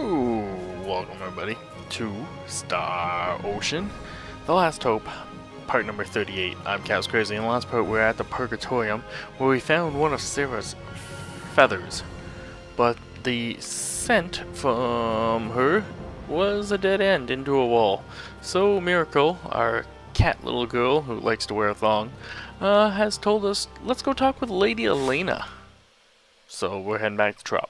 Hello! Welcome everybody to Star Ocean, The Last Hope, part number 38. I'm Chaos Crazy, and the last part we're at the Purgatorium, where we found one of Sarah's feathers. But the scent from her was a dead end into a wall. So Miracle, our cat little girl who likes to wear a thong, has told us, let's go talk with Lady Eleyna. So we're heading back to Tropp.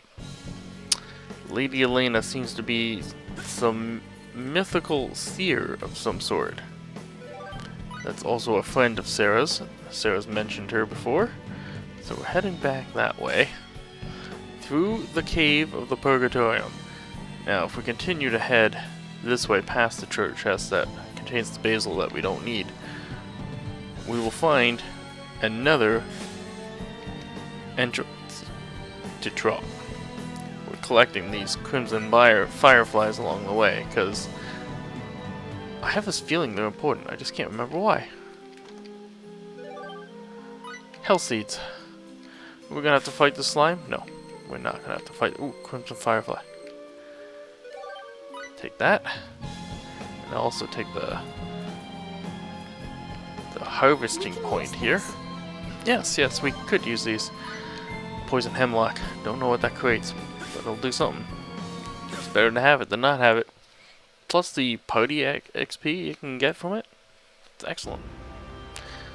Lady Eleyna seems to be some mythical seer of some sort. That's also a friend of Sarah's. Sarah's mentioned her before. So we're heading back that way. Through the cave of the Purgatorium. Now, if we continue to head this way past the treasure chest that contains the basil that we don't need, we will find another entrance to Tropp. We're collecting these crimson fireflies along the way, because I have this feeling they're important. I just can't remember why. Hell seeds. We're gonna have to fight the slime? No, we're not gonna have to fight. Ooh, crimson firefly. Take that, and I'll also take the harvesting point here. Yes, we could use these. Poison hemlock. Don't know what that creates, but it'll do something. It's better to have it than not have it. Plus the party XP you can get from it. It's excellent.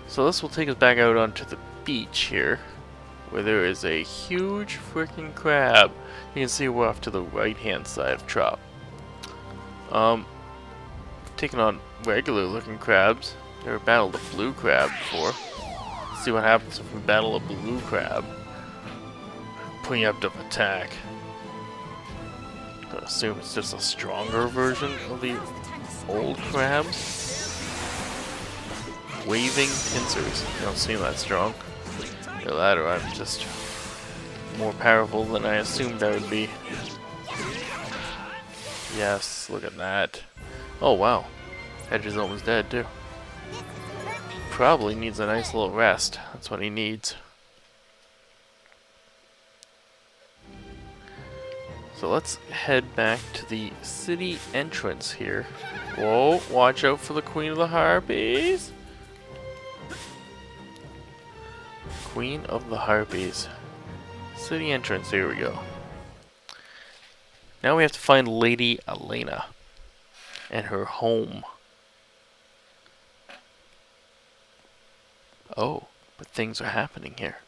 So this will take us back out onto the beach here, where there is a huge freaking crab. You can see we're off to the right hand side of Tropp. Taking on regular looking crabs. Never battled a blue crab before. Let's see what happens if we battle a blue crab. Preemptive attack. I assume it's just a stronger version of the old crabs. Waving pincers. You don't seem that strong. Either that or I'm just more powerful than I assumed I would be. Yes, look at that. Oh wow. Hedge is almost dead too. Probably needs a nice little rest. That's what he needs. So let's head back to the city entrance here. Whoa, watch out for the Queen of the Harpies. Queen of the Harpies. City entrance, here we go. Now we have to find Lady Eleyna and her home. Oh, but things are happening here.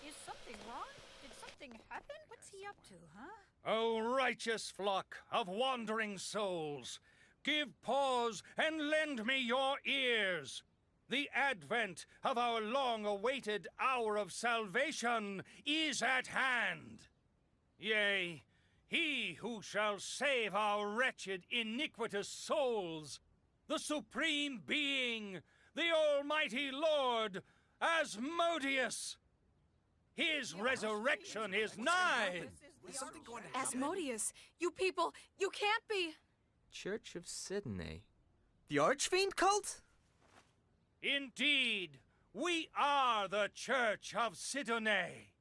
Is something wrong? Did something happen? What's he up to, huh? O righteous flock of wandering souls, give pause and lend me your ears. The advent of our long-awaited hour of salvation is at hand. Yea, he who shall save our wretched, iniquitous souls, the Supreme Being, the Almighty Lord, Asmodeus. His resurrection is nigh. Asmodeus, you people, you can't be. Church of Sidney. The Archfiend cult? Indeed, we are the Church of Sidney.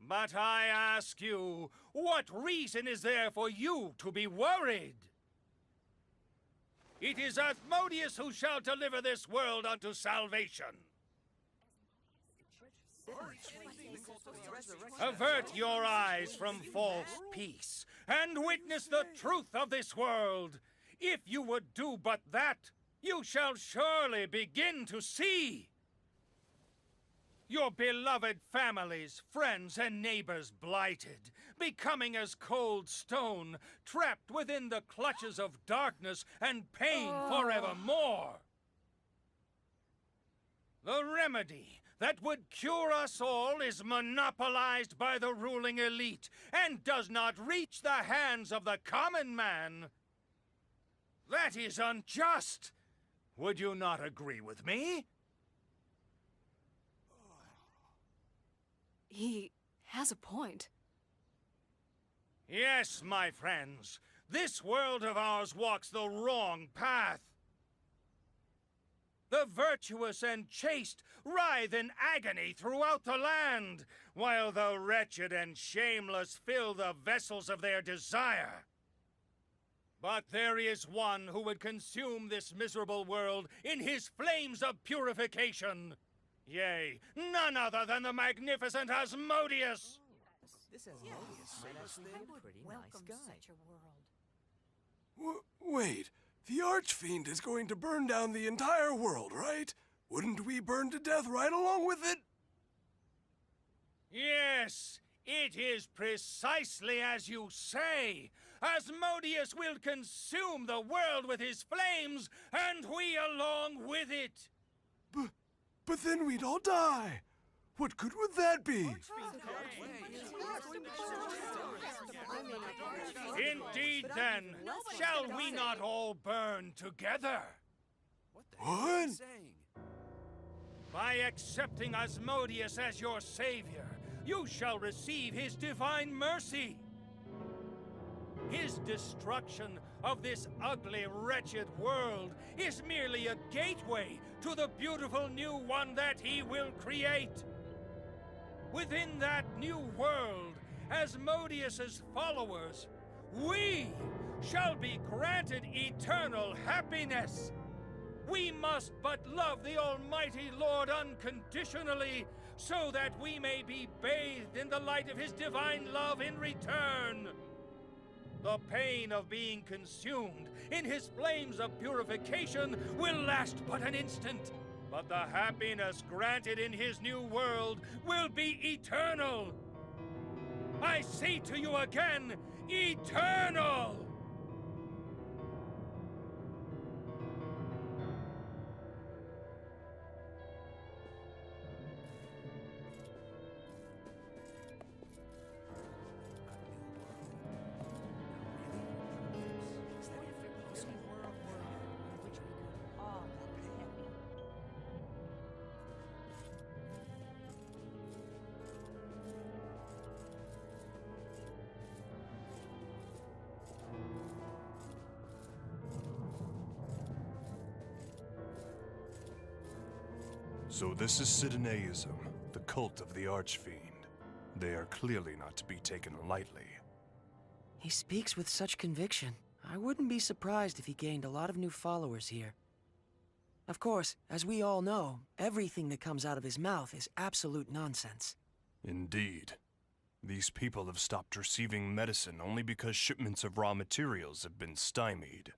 But I ask you, what reason is there for you to be worried? It is Asmodeus who shall deliver this world unto salvation. Avert your eyes from false peace, and witness the truth of this world. If you would do but that, you shall surely begin to see. Your beloved families, friends, and neighbors blighted, becoming as cold stone, trapped within the clutches of darkness and pain forevermore. The remedy that would cure us all is monopolized by the ruling elite and does not reach the hands of the common man. That is unjust. Would you not agree with me? He has a point. Yes, my friends. This world of ours walks the wrong path. The virtuous and chaste writhe in agony throughout the land, while the wretched and shameless fill the vessels of their desire. But there is one who would consume this miserable world in his flames of purification. Yea, none other than the magnificent Asmodeus. This Asmodeus might actually be a pretty nice Welcome guy. such a world. Wait, the Archfiend is going to burn down the entire world, right? Wouldn't we burn to death right along with it? Yes, it is precisely as you say. Asmodeus will consume the world with his flames, and we along with it. But then we'd all die. What good would that be? Indeed, then, shall we not all burn together? What? By accepting Asmodeus as your savior, you shall receive his divine mercy. His destruction of this ugly, wretched world is merely a gateway to the beautiful new one that he will create. Within that new world, Asmodeus's followers, we shall be granted eternal happiness. We must but love the Almighty Lord unconditionally, so that we may be bathed in the light of his divine love in return. The pain of being consumed in his flames of purification will last but an instant, but the happiness granted in his new world will be eternal. I say to you again, eternal! So this is Sidonaism, the cult of the Archfiend. They are clearly not to be taken lightly. He speaks with such conviction. I wouldn't be surprised if he gained a lot of new followers here. Of course, as we all know, everything that comes out of his mouth is absolute nonsense. Indeed. These people have stopped receiving medicine only because shipments of raw materials have been stymied.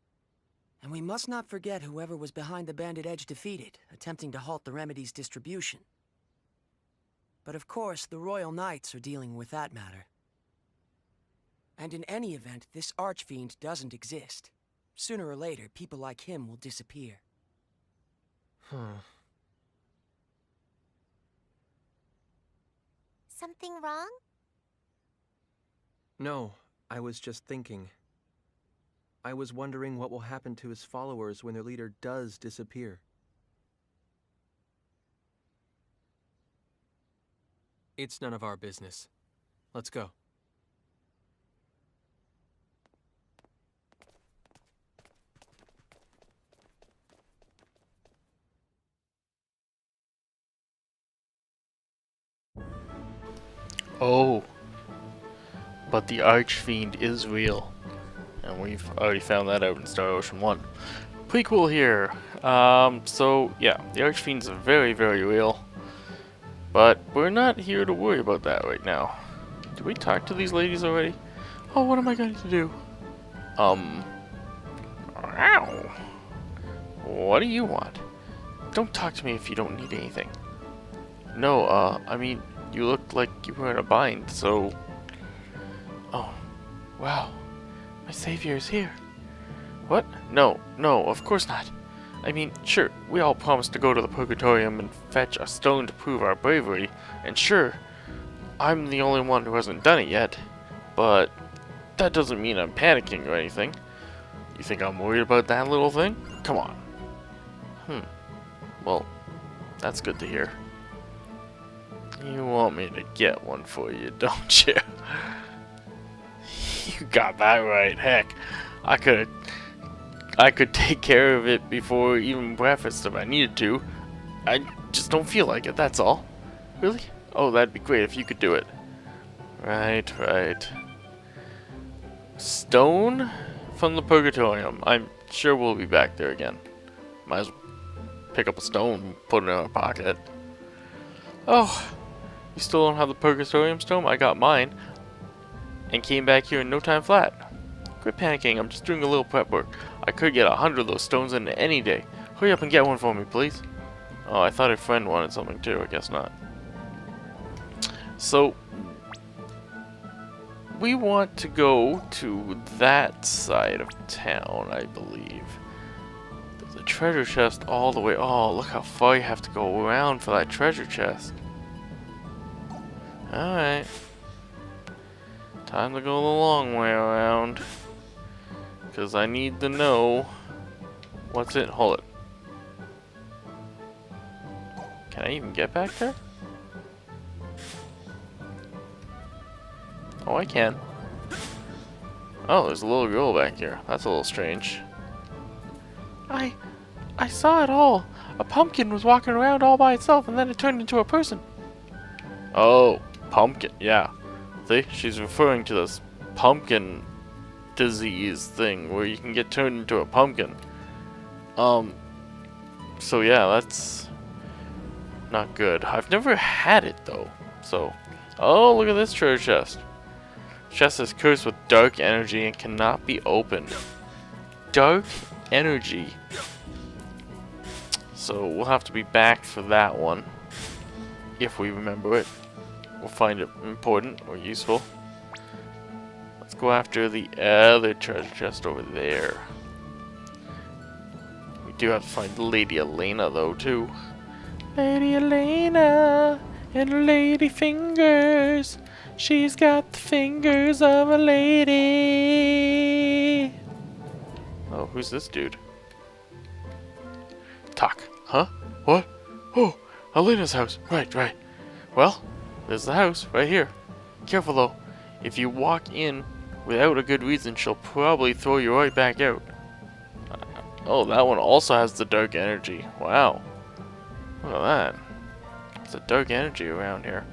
And we must not forget whoever was behind the Bandit Edge defeated, attempting to halt the remedy's distribution. But of course, the Royal Knights are dealing with that matter. And in any event, this Archfiend doesn't exist. Sooner or later, people like him will disappear. Something wrong? No, I was just thinking. I was wondering what will happen to his followers when their leader does disappear. It's none of our business. Let's go. Oh. But the Archfiend is real. And we've already found that out in Star Ocean 1. Pretty cool here. So, yeah, the Archfiend's very, very real. But we're not here to worry about that right now. Did we talk to these ladies already? Oh, what am I going to do? Ow. What do you want? Don't talk to me if you don't need anything. No, I mean, you looked like you were in a bind, so... Oh, wow. My savior is here. What? No, of course not. I mean, sure, we all promised to go to the Purgatorium and fetch a stone to prove our bravery, and sure, I'm the only one who hasn't done it yet, but that doesn't mean I'm panicking or anything. You think I'm worried about that little thing? Come on. Well, that's good to hear. You want me to get one for you, don't you? You got that right. Heck, I could I could take care of it before even breakfast if I needed to. I just don't feel like it, that's all. Really? Oh, that'd be great if you could do it. Right, right. Stone from the Purgatorium. I'm sure we'll be back there again. Might as well pick up a stone and put it in our pocket. Oh, you still don't have the Purgatorium stone? I got mine and came back here in no time flat. Quit panicking, I'm just doing a little prep work. I could get 100 of those stones in any day. Hurry up and get one for me, please. Oh, I thought a friend wanted something too, I guess not. So, we want to go to that side of town, I believe. There's a treasure chest all the way. Oh, look how far you have to go around for that treasure chest. Alright. Time to go the long way around. Because I need to know what's it. Hold it. Can I even get back there? Oh, I can. Oh, there's a little girl back here. That's a little strange. I saw it all. A pumpkin was walking around all by itself, and then it turned into a person. Oh, pumpkin. Yeah. See, she's referring to this pumpkin disease thing where you can get turned into a pumpkin. So yeah, that's not good. I've never had it though. So, oh, look at this treasure chest. Chest is cursed with dark energy and cannot be opened. Dark energy. So we'll have to be back for that one. If we remember it. We'll find it important or useful. Let's go after the other treasure chest over there. We do have to find Lady Eleyna though too. Lady Eleyna and her lady fingers. She's got the fingers of a lady. Oh, who's this dude? Talk. Huh? What? Oh, Eleyna's house. Right, right. Well, there's the house right here. Careful though. If you walk in without a good reason, she'll probably throw you right back out. Oh, that one also has the dark energy. Wow. Look at that. There's a dark energy around here.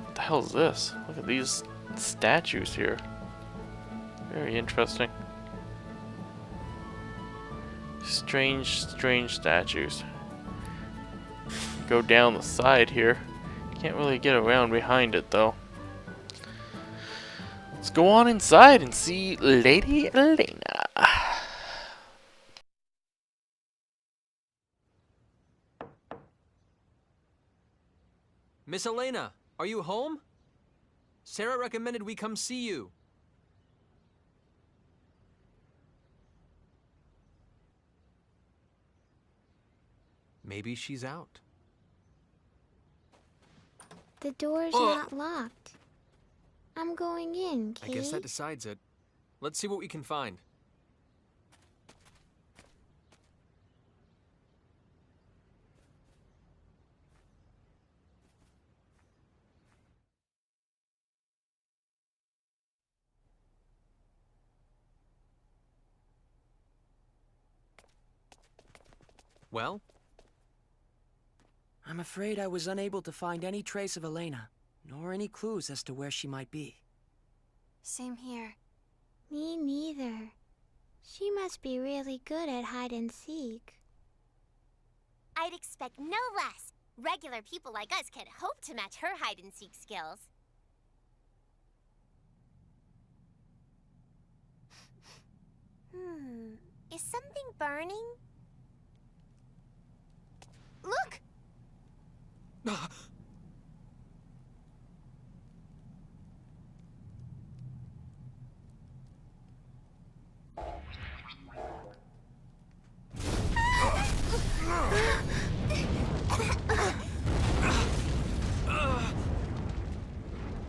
What the hell is this? Look at these statues here. Very interesting. Strange, strange statues. Go down the side here. Can't really get around behind it though. Let's go on inside and see Lady Eleyna. Miss Eleyna, are you home? Sarah recommended we come see you. Maybe she's out. The door's not locked. I'm going in, I Kate. guess that decides it. Let's see what we can find. Well? I'm afraid I was unable to find any trace of Eleyna, nor any clues as to where she might be. Same here. Me neither. She must be really good at hide and seek. I'd expect no less. Regular people like us can't hope to match her hide-and-seek skills. Is something burning? Look!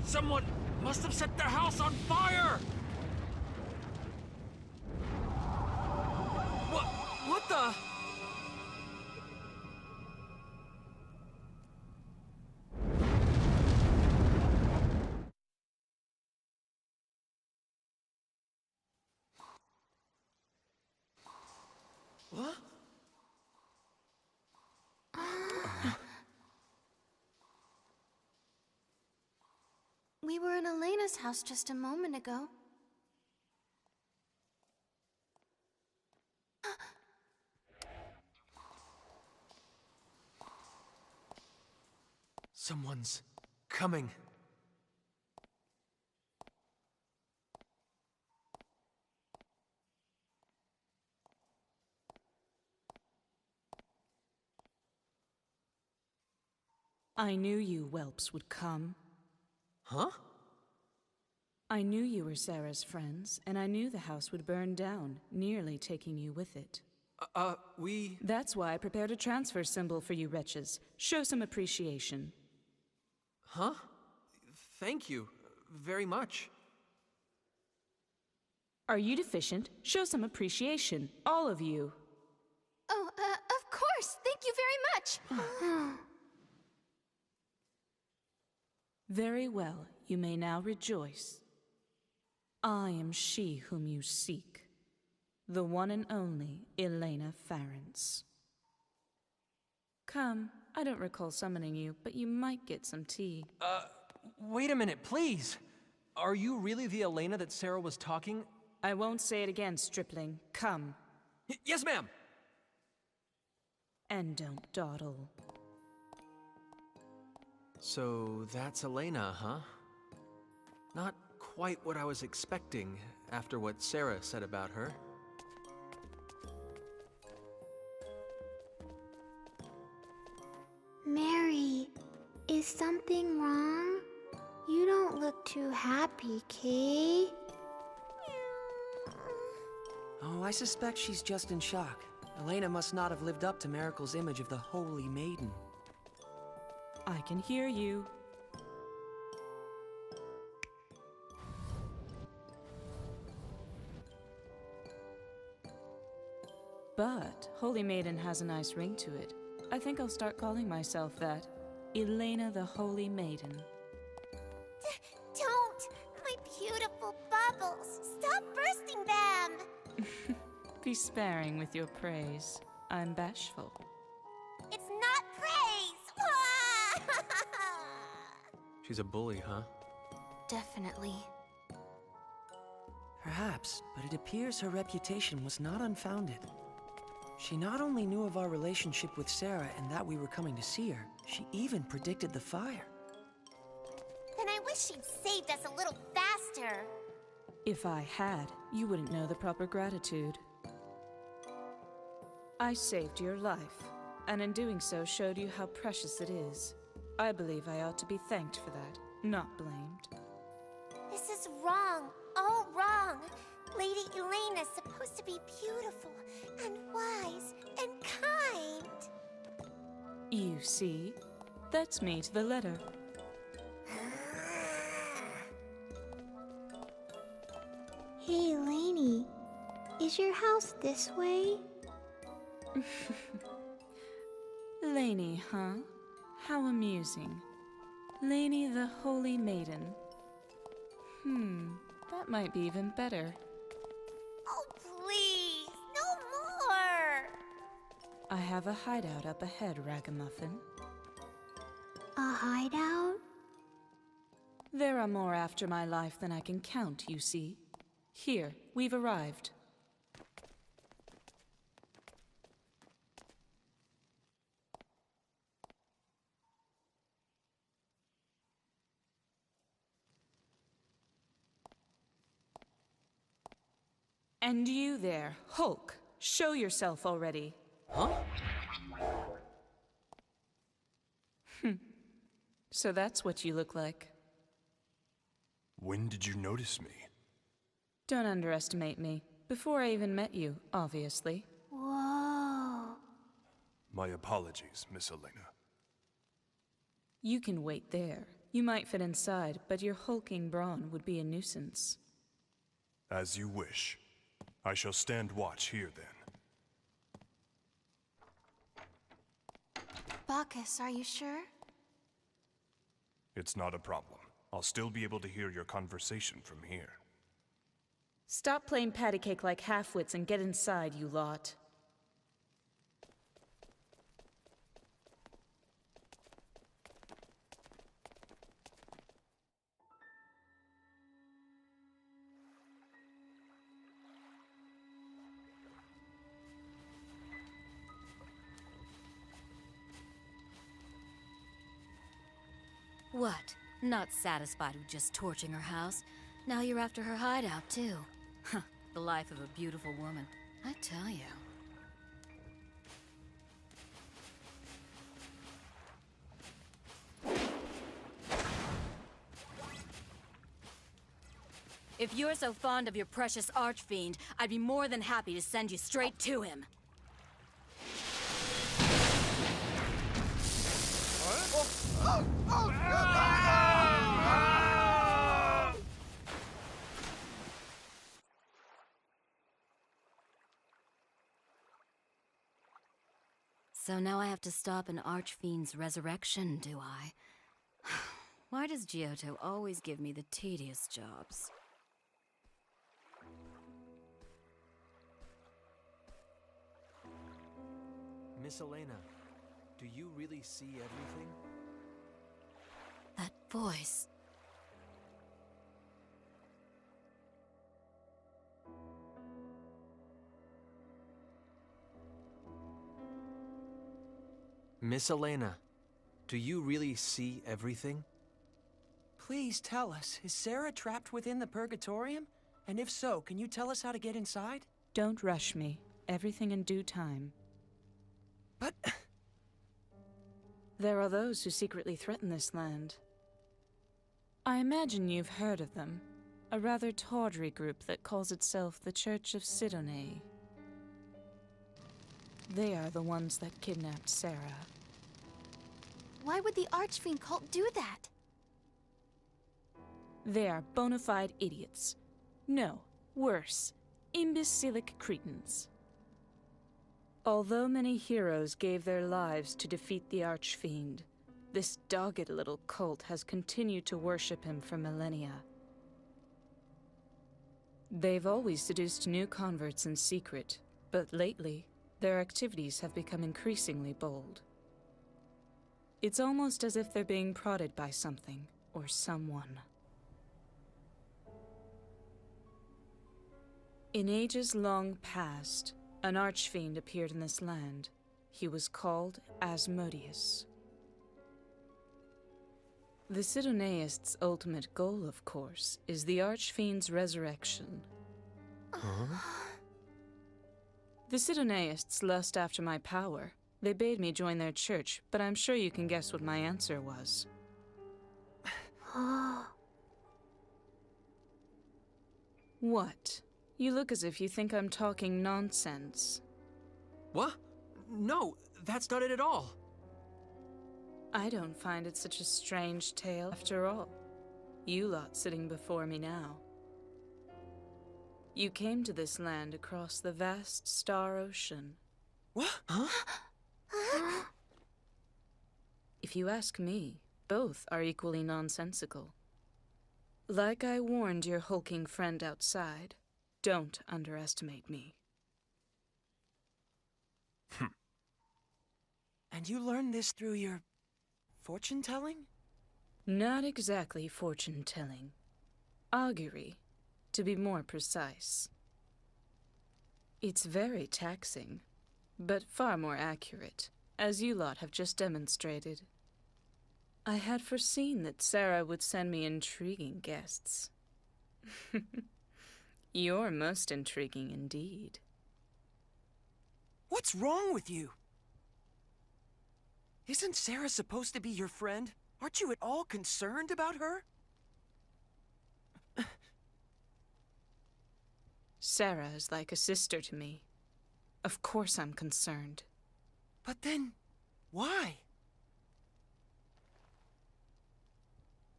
Someone must have set their house on fire! What the? What? We were in Eleyna's house just a moment ago. Someone's coming. I knew you whelps would come. Huh? I knew you were Sarah's friends, and I knew the house would burn down, nearly taking you with it. We... That's why I prepared a transfer symbol for you wretches. Show some appreciation. Huh? Thank you. Very much. Are you deficient? Show some appreciation. All of you. Oh, of course. Thank you very much. Very well. You may now rejoice. I am she whom you seek. The one and only Eleyna Farrance. Come, I don't recall summoning you, but you might get some tea. Wait a minute, please! Are you really the Eleyna that Sarah was talking? I won't say it again, stripling. Come. Yes, ma'am! And don't dawdle. So that's Eleyna, huh? Not quite what I was expecting after what Sarah said about her. Mary, is something wrong? You don't look too happy, Kay. Oh, I suspect she's just in shock. Eleyna must not have lived up to Miracle's image of the Holy Maiden. I can hear you. But Holy Maiden has a nice ring to it. I think I'll start calling myself that. Eleyna the Holy Maiden. Don't! My beautiful bubbles! Stop bursting them! Be sparing with your praise. I'm bashful. It's not praise! She's a bully, huh? Definitely. Perhaps, but it appears her reputation was not unfounded. She not only knew of our relationship with Sarah and that we were coming to see her, she even predicted the fire. Then I wish she'd saved us a little faster. If I had, you wouldn't know the proper gratitude. I saved your life, and in doing so showed you how precious it is. I believe I ought to be thanked for that, not blamed. This is wrong. All wrong. Lady Eleyna's supposed to be beautiful and wise and kind. You see? That's me to the letter. Hey, Eleyna, is your house this way? Eleyna, huh? How amusing. Eleyna the Holy Maiden. That might be even better. Oh, please, no more! I have a hideout up ahead, Ragamuffin. A hideout? There are more after my life than I can count, you see. Here, we've arrived. And you there, Hulk, show yourself already. Huh? So that's what you look like. When did you notice me? Don't underestimate me. Before I even met you, obviously. Whoa. My apologies, Miss Eleyna. You can wait there. You might fit inside, but your hulking brawn would be a nuisance. As you wish. I shall stand watch here then. Bacchus, are you sure? It's not a problem. I'll still be able to hear your conversation from here. Stop playing patty cake like half-wits and get inside, you lot. What? Not satisfied with just torching her house? Now you're after her hideout, too. Huh, the life of a beautiful woman. I tell you. If you're so fond of your precious archfiend, I'd be more than happy to send you straight to him. So now I have to stop an archfiend's resurrection, do I? Why does Giotto always give me the tedious jobs? Miss Eleyna, do you really see everything? That voice. Miss Eleyna, do you really see everything? Please tell us, is Sarah trapped within the Purgatorium? And if so, can you tell us how to get inside? Don't rush me. Everything in due time. But... There are those who secretly threaten this land. I imagine you've heard of them. A rather tawdry group that calls itself the Church of Sidonei. They are the ones that kidnapped Sarah. Why would the Archfiend cult do that? They are bona fide idiots. No, worse, imbecilic cretins. Although many heroes gave their lives to defeat the Archfiend, this dogged little cult has continued to worship him for millennia. They've always seduced new converts in secret, but lately, their activities have become increasingly bold. It's almost as if they're being prodded by something, or someone. In ages long past, an archfiend appeared in this land. He was called Asmodeus. The Sidoneists' ultimate goal, of course, is the archfiend's resurrection. Huh? The Sidoneists lust after my power. They bade me join their church, but I'm sure you can guess what my answer was. What? You look as if you think I'm talking nonsense. What? No, that's not it at all. I don't find it such a strange tale after all. You lot sitting before me now. You came to this land across the vast star ocean. What? Huh? If you ask me, both are equally nonsensical. Like I warned your hulking friend outside, don't underestimate me. And you learned this through your fortune-telling? Not exactly fortune-telling. Augury, to be more precise. It's very taxing, but far more accurate, as you lot have just demonstrated. I had foreseen that Sarah would send me intriguing guests. You're most intriguing indeed. What's wrong with you? Isn't Sarah supposed to be your friend? Aren't you at all concerned about her? Sarah is like a sister to me. Of course I'm concerned. But then, why?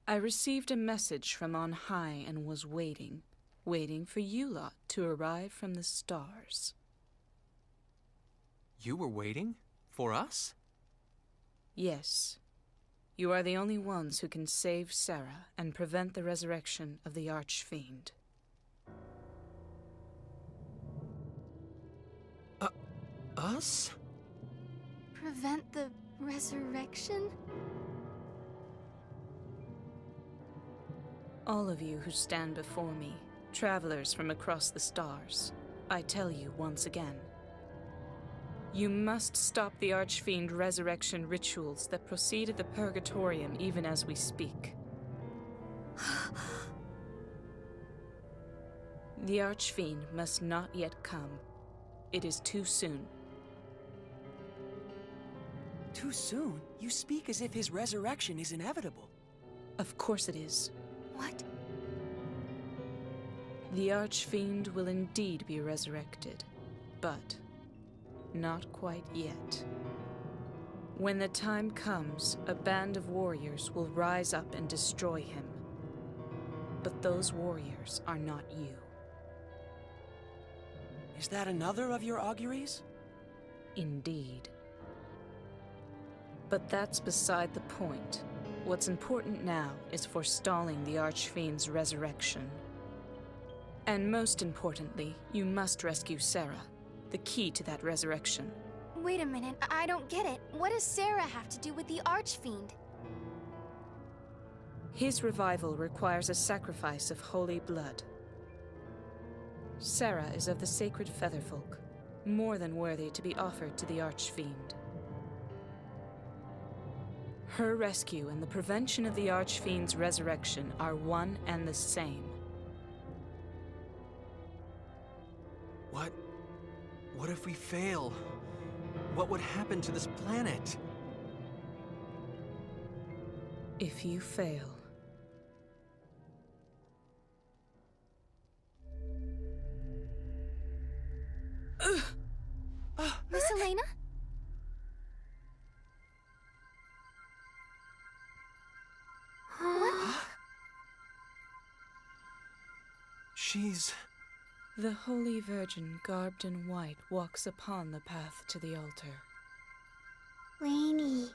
I received a message from on high and was waiting for you lot to arrive from the stars. You were waiting? For us? Yes. You are the only ones who can save Sarah and prevent the resurrection of the Archfiend. Us? Prevent the resurrection? All of you who stand before me, travelers from across the stars, I tell you once again. You must stop the Archfiend resurrection rituals that proceed at the Purgatorium even as we speak. The Archfiend must not yet come. It is too soon. Too soon? You speak as if his resurrection is inevitable. Of course it is. What? The Archfiend will indeed be resurrected, but not quite yet. When the time comes, a band of warriors will rise up and destroy him. But those warriors are not you. Is that another of your auguries? Indeed. But that's beside the point. What's important now is forestalling the Archfiend's resurrection. And most importantly, you must rescue Sarah, the key to that resurrection. Wait a minute, I don't get it. What does Sarah have to do with the Archfiend? His revival requires a sacrifice of holy blood. Sarah is of the sacred Featherfolk, more than worthy to be offered to the Archfiend. Her rescue and the prevention of the Archfiend's resurrection are one and the same. What if we fail? What would happen to this planet? If you fail, Miss Eleyna? What? She's... the Holy Virgin, garbed in white, walks upon the path to the altar. Lainey,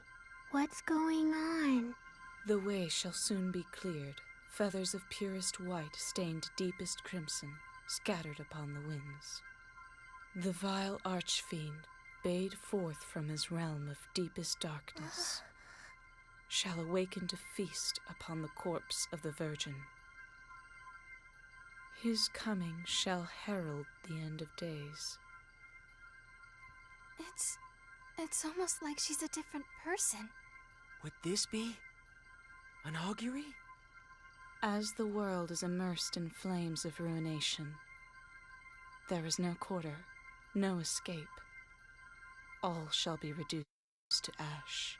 what's going on? The way shall soon be cleared, feathers of purest white stained deepest crimson, scattered upon the winds. The vile Archfiend, bayed forth from his realm of deepest darkness, shall awaken to feast upon the corpse of the Virgin. His coming shall herald the end of days. It's almost like she's a different person. Would this be an augury? As the world is immersed in flames of ruination, there is no quarter, no escape. All shall be reduced to ash.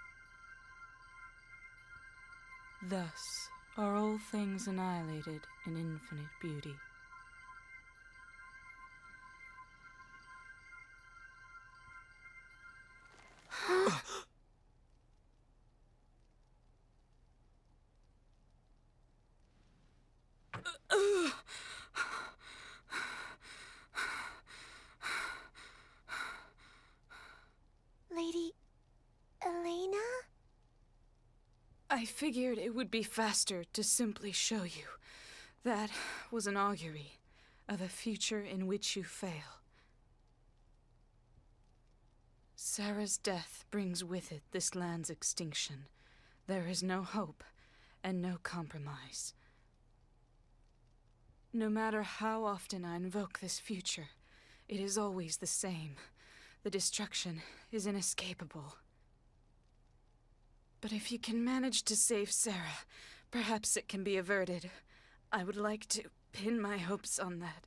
Thus are all things annihilated in infinite beauty. Lady Eleyna? I figured it would be faster to simply show you. That was an augury of a future in which you fail. Sarah's death brings with it this land's extinction. There is no hope and no compromise. No matter how often I invoke this future, it is always the same. The destruction is inescapable. But if you can manage to save Sarah, perhaps it can be averted. I would like to pin my hopes on that.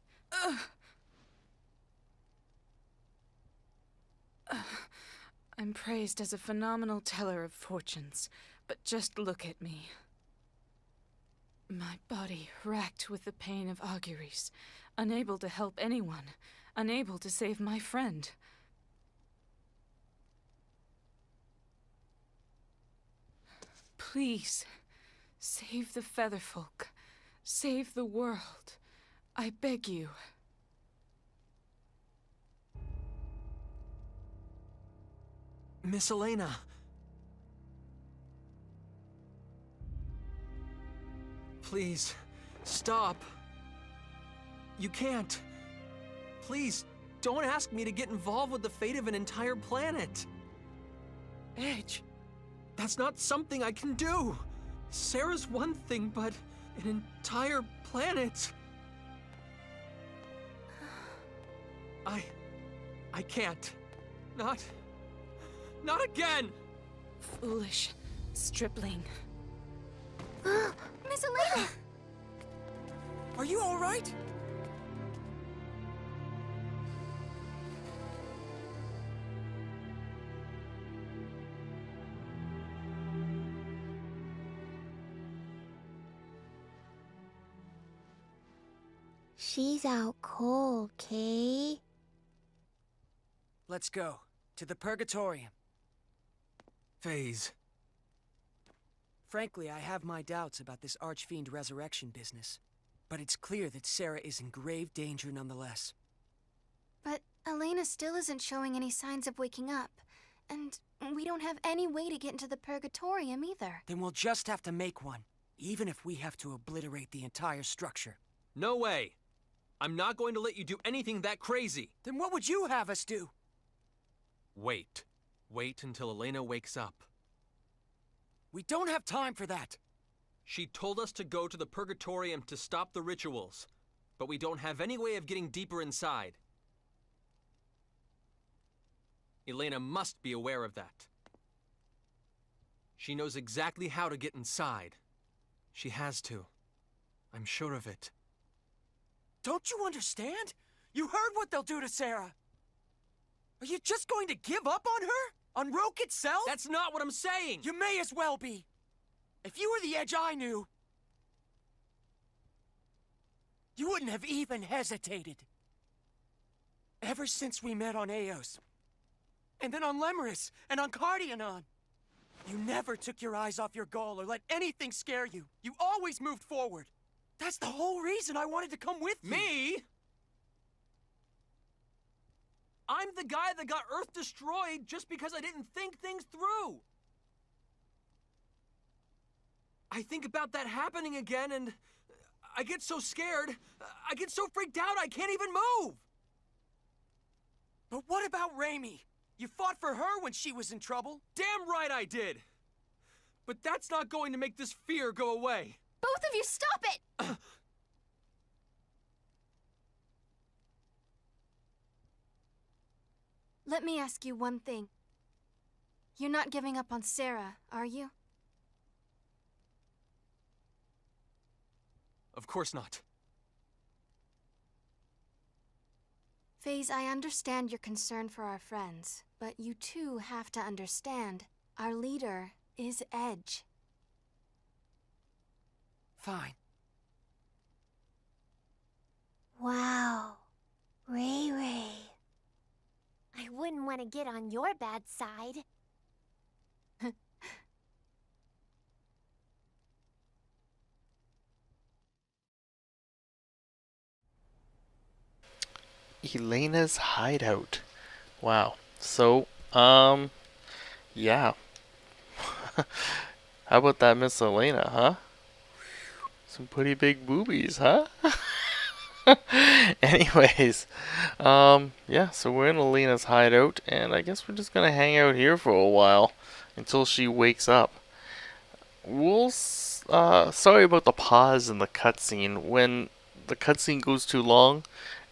I'm praised as a phenomenal teller of fortunes, but just look at me. My body racked with the pain of auguries, unable to help anyone, unable to save my friend. Please, save the Featherfolk. Save the world. I beg you. Miss Eleyna. Please, stop. You can't. Please, don't ask me to get involved with the fate of an entire planet. Edge, that's not something I can do. Sarah's one thing, but an entire planet. I can't. Not again! Foolish stripling. Miss Eleyna! Are you all right? She's out cold, Kay. Let's go. To the Purgatorium. FaZe. Frankly, I have my doubts about this Archfiend resurrection business. But it's clear that Sarah is in grave danger nonetheless. But Eleyna still isn't showing any signs of waking up. And we don't have any way to get into the Purgatorium either. Then we'll just have to make one. Even if we have to obliterate the entire structure. No way! I'm not going to let you do anything that crazy! Then what would you have us do? Wait. Wait until Eleyna wakes up. We don't have time for that. She told us to go to the Purgatorium to stop the rituals, but we don't have any way of getting deeper inside. Eleyna must be aware of that. She knows exactly how to get inside. She has to. I'm sure of it. Don't you understand? You heard what they'll do to Sarah. Are you just going to give up on her? On Roke itself? That's not what I'm saying! You may as well be. If you were the Edge I knew, you wouldn't have even hesitated. Ever since we met on Eos, and then on Lemerus, and on Cardionon, you never took your eyes off your goal or let anything scare you. You always moved forward. That's the whole reason I wanted to come with you. Me? I'm the guy that got Earth destroyed just because I didn't think things through. I think about that happening again and I get so scared. I get so freaked out I can't even move. But what about Raimi? You fought for her when she was in trouble. Damn right I did. But that's not going to make this fear go away. Both of you, stop it! Let me ask you one thing. You're not giving up on Sarah, are you? Of course not. FaZe, I understand your concern for our friends, but you too have to understand our leader is Edge. Fine. Wow. Ray Ray. I wouldn't want to get on your bad side. Eleyna's hideout. Wow. So, yeah. How about that Miss Eleyna, huh? Some pretty big boobies, huh? Anyways, yeah, so we're in Eleyna's hideout, and I guess we're just gonna hang out here for a while until she wakes up. Sorry about the pause in the cutscene. When the cutscene goes too long,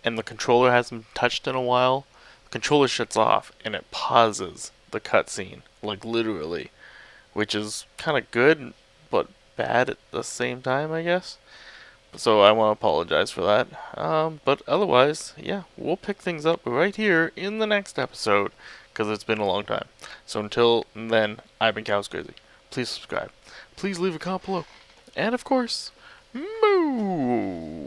and the controller hasn't touched in a while, the controller shuts off, and it pauses the cutscene, like literally, which is kind of good, but bad at the same time, I guess. So I want to apologize for that. But otherwise, yeah, we'll pick things up right here in the next episode, because it's been a long time. So until then, I've been Cows Crazy. Please subscribe. Please leave a comment below. And of course, moo!